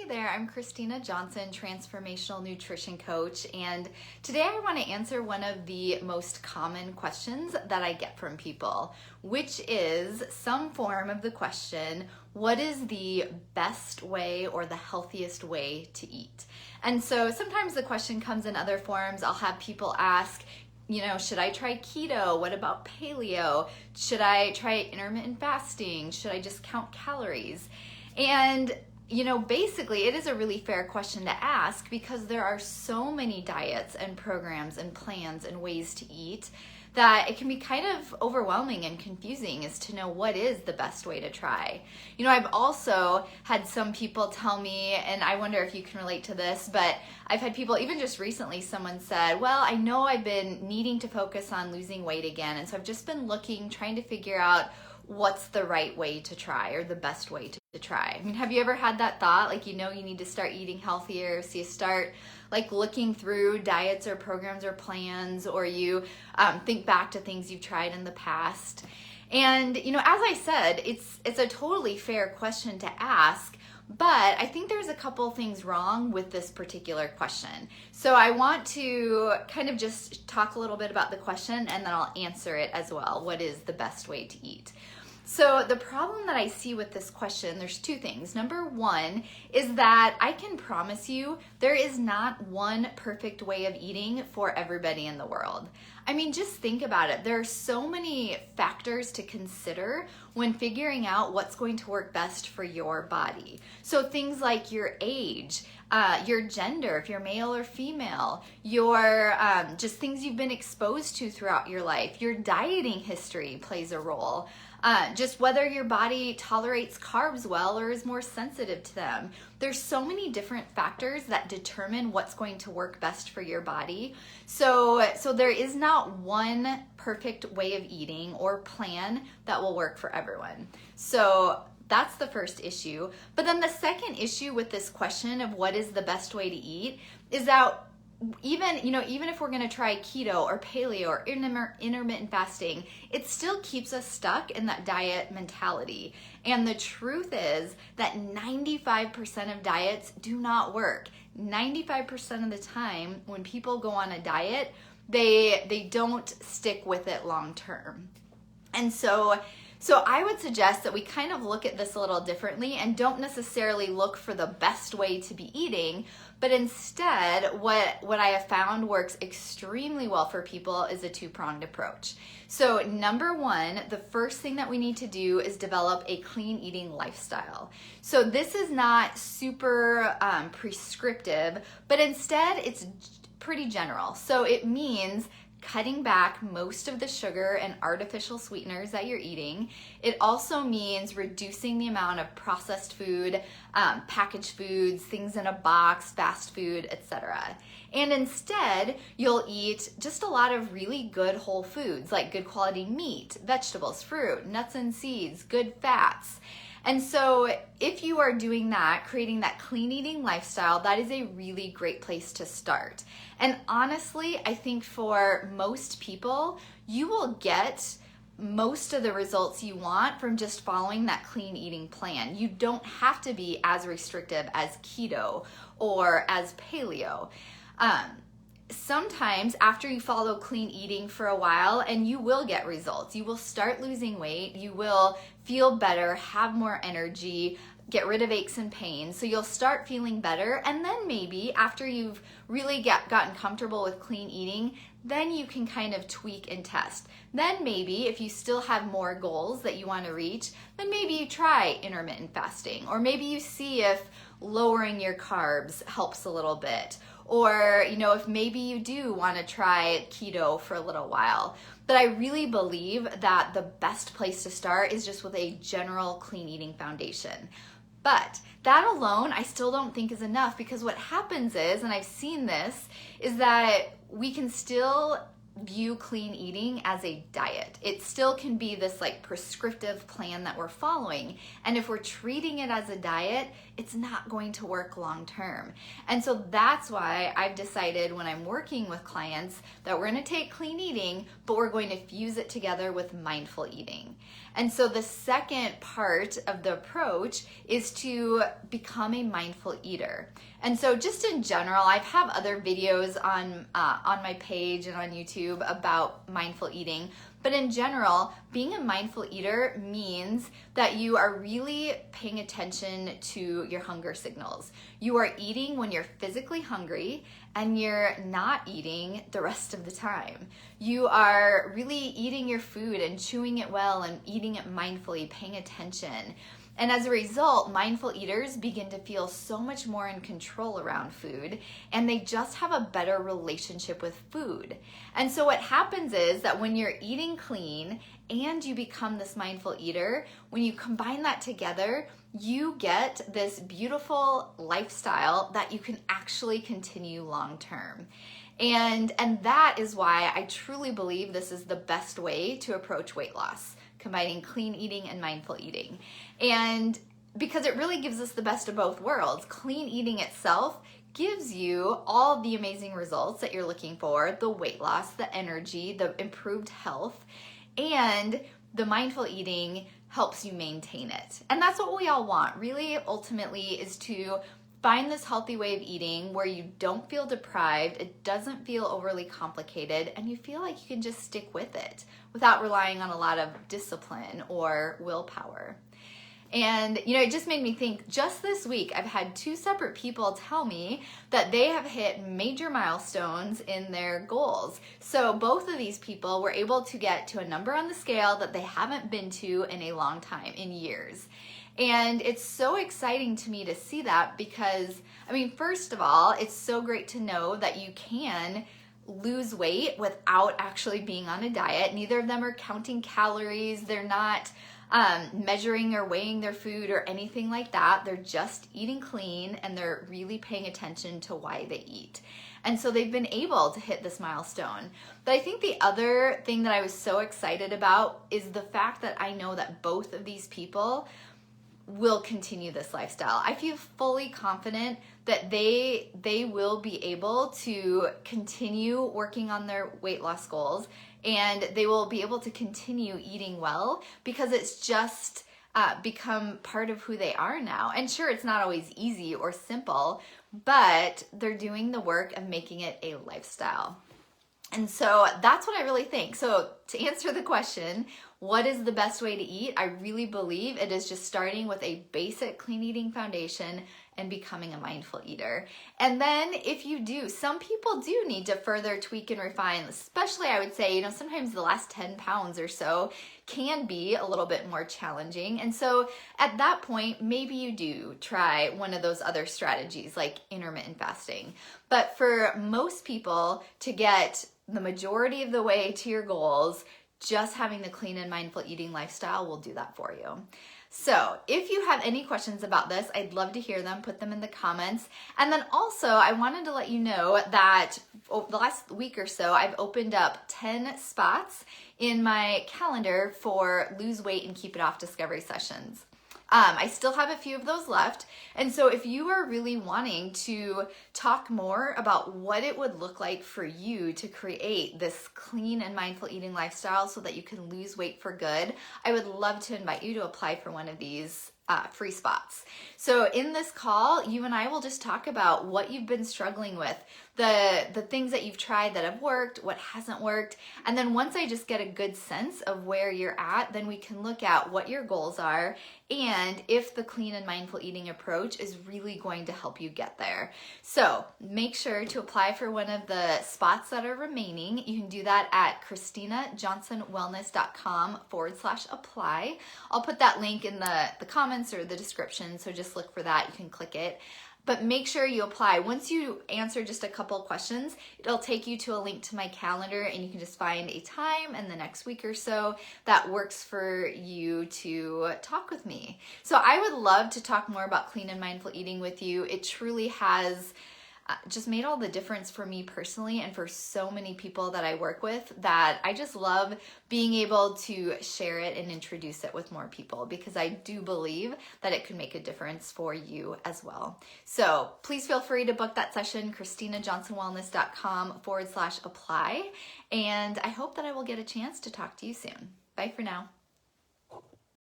Hey there, I'm Christina Johnson, Transformational Nutrition Coach, and today I want to answer one of the most common questions that I get from people, which is some form of the question, what is the best way or the healthiest way to eat? And so sometimes the question comes in other forms. I'll have people ask, should I try keto? What about paleo? Should I try intermittent fasting? Should I just count calories? And basically it is a really fair question to ask because there are so many diets and programs and plans and ways to eat that it can be kind of overwhelming and confusing as to know what is the best way to try. I've also had some people tell me, and I wonder if you can relate to this, but I've had people, even just recently, someone said, well, I know I've been needing to focus on losing weight again, and so I've just been trying to figure out what's the right way to try or the best way to try. I mean, have you ever had that thought, you need to start eating healthier, so you start looking through diets or programs or plans, or you think back to things you've tried in the past. And, as I said, it's a totally fair question to ask, but I think there's a couple things wrong with this particular question. So I want to kind of just talk a little bit about the question, and then I'll answer it as well. What is the best way to eat? So the problem that I see with this question, there's two things. Number one is that I can promise you there is not one perfect way of eating for everybody in the world. I mean, just think about it. There are so many factors to consider when figuring out what's going to work best for your body. So things like your age, your gender, if you're male or female, your just things you've been exposed to throughout your life, your dieting history plays a role. Just whether your body tolerates carbs well or is more sensitive to them. There's so many different factors that determine what's going to work best for your body. So there is not one perfect way of eating or plan that will work for everyone. So that's the first issue. But then the second issue with this question of what is the best way to eat is that even if we're going to try keto or paleo or intermittent fasting, it still keeps us stuck in that diet mentality. And the truth is that 95% of diets do not work. 95% of the time when people go on a diet, they don't stick with it long term. And so I would suggest that we kind of look at this a little differently and don't necessarily look for the best way to be eating, but instead what I have found works extremely well for people is a two-pronged approach. So number one, the first thing that we need to do is develop a clean eating lifestyle. So this is not super prescriptive, but instead it's pretty general. So it means cutting back most of the sugar and artificial sweeteners that you're eating. It also means reducing the amount of processed food, packaged foods, things in a box, fast food, etc. And instead, you'll eat just a lot of really good whole foods, like good quality meat, vegetables, fruit, nuts and seeds, good fats. And so if you are doing that, creating that clean eating lifestyle, that is a really great place to start. And honestly, I think for most people, you will get most of the results you want from just following that clean eating plan. You don't have to be as restrictive as keto or as paleo. Sometimes after you follow clean eating for a while, and you will get results, you will start losing weight, you will feel better, have more energy, get rid of aches and pains. So you'll start feeling better, and then maybe after you've really gotten comfortable with clean eating, then you can kind of tweak and test. Then maybe if you still have more goals that you want to reach, then maybe you try intermittent fasting, or maybe you see if lowering your carbs helps a little bit. Or, if maybe you do want to try keto for a little while. But I really believe that the best place to start is just with a general clean eating foundation. But that alone, I still don't think is enough, because what happens is, and I've seen this, is that we can still view clean eating as a diet. It still can be this prescriptive plan that we're following. And if we're treating it as a diet, it's not going to work long term. And so that's why I've decided when I'm working with clients that we're going to take clean eating, but we're going to fuse it together with mindful eating. And so the second part of the approach is to become a mindful eater. And so just in general, I have other videos on my page and on YouTube about mindful eating. But in general, being a mindful eater means that you are really paying attention to your hunger signals. You are eating when you're physically hungry and you're not eating the rest of the time. You are really eating your food and chewing it well and eating it mindfully, paying attention. And as a result, mindful eaters begin to feel so much more in control around food, and they just have a better relationship with food. And so what happens is that when you're eating clean and you become this mindful eater, when you combine that together, you get this beautiful lifestyle that you can actually continue long term. And that is why I truly believe this is the best way to approach weight loss, combining clean eating and mindful eating. And because it really gives us the best of both worlds. Clean eating itself gives you all the amazing results that you're looking for, the weight loss, the energy, the improved health, and the mindful eating helps you maintain it. And that's what we all want, really, ultimately, is to find this healthy way of eating where you don't feel deprived, it doesn't feel overly complicated, and you feel like you can just stick with it without relying on a lot of discipline or willpower. And, it just made me think, just this week, I've had 2 separate people tell me that they have hit major milestones in their goals. So both of these people were able to get to a number on the scale that they haven't been to in a long time, in years. And it's so exciting to me to see that because, first of all, it's so great to know that you can lose weight without actually being on a diet. Neither of them are counting calories. They're not measuring or weighing their food or anything like that. They're just eating clean and they're really paying attention to why they eat. And so they've been able to hit this milestone. But I think the other thing that I was so excited about is the fact that I know that both of these people will continue this lifestyle. I feel fully confident that they will be able to continue working on their weight loss goals, and they will be able to continue eating well because it's just become part of who they are now. And sure, it's not always easy or simple, but they're doing the work of making it a lifestyle. And so that's what I really think. So to answer the question, what is the best way to eat? I really believe it is just starting with a basic clean eating foundation and becoming a mindful eater. And then if you do, some people do need to further tweak and refine, especially I would say, sometimes the last 10 pounds or so can be a little bit more challenging. And so at that point, maybe you do try one of those other strategies like intermittent fasting. But for most people to get the majority of the way to your goals, just having the clean and mindful eating lifestyle will do that for you. So if you have any questions about this, I'd love to hear them. Put them in the comments. And then also, I wanted to let you know that over the last week or so, I've opened up 10 spots in my calendar for lose weight and keep it off discovery sessions. I still have a few of those left. And so if you are really wanting to talk more about what it would look like for you to create this clean and mindful eating lifestyle so that you can lose weight for good, I would love to invite you to apply for one of these free spots. So in this call, you and I will just talk about what you've been struggling with, the things that you've tried that have worked, what hasn't worked. And then once I just get a good sense of where you're at, then we can look at what your goals are and if the clean and mindful eating approach is really going to help you get there. So make sure to apply for one of the spots that are remaining. You can do that at ChristinaJohnsonWellness.com/apply. I'll put that link in the comments or the description, so just look for that. You can click it. But make sure you apply. Once you answer just a couple of questions, it'll take you to a link to my calendar and you can just find a time in the next week or so that works for you to talk with me. So I would love to talk more about clean and mindful eating with you. It truly has just made all the difference for me personally and for so many people that I work with, that I just love being able to share it and introduce it with more people, because I do believe that it could make a difference for you as well. So please feel free to book that session, ChristinaJohnsonWellness.com/apply. And I hope that I will get a chance to talk to you soon. Bye for now.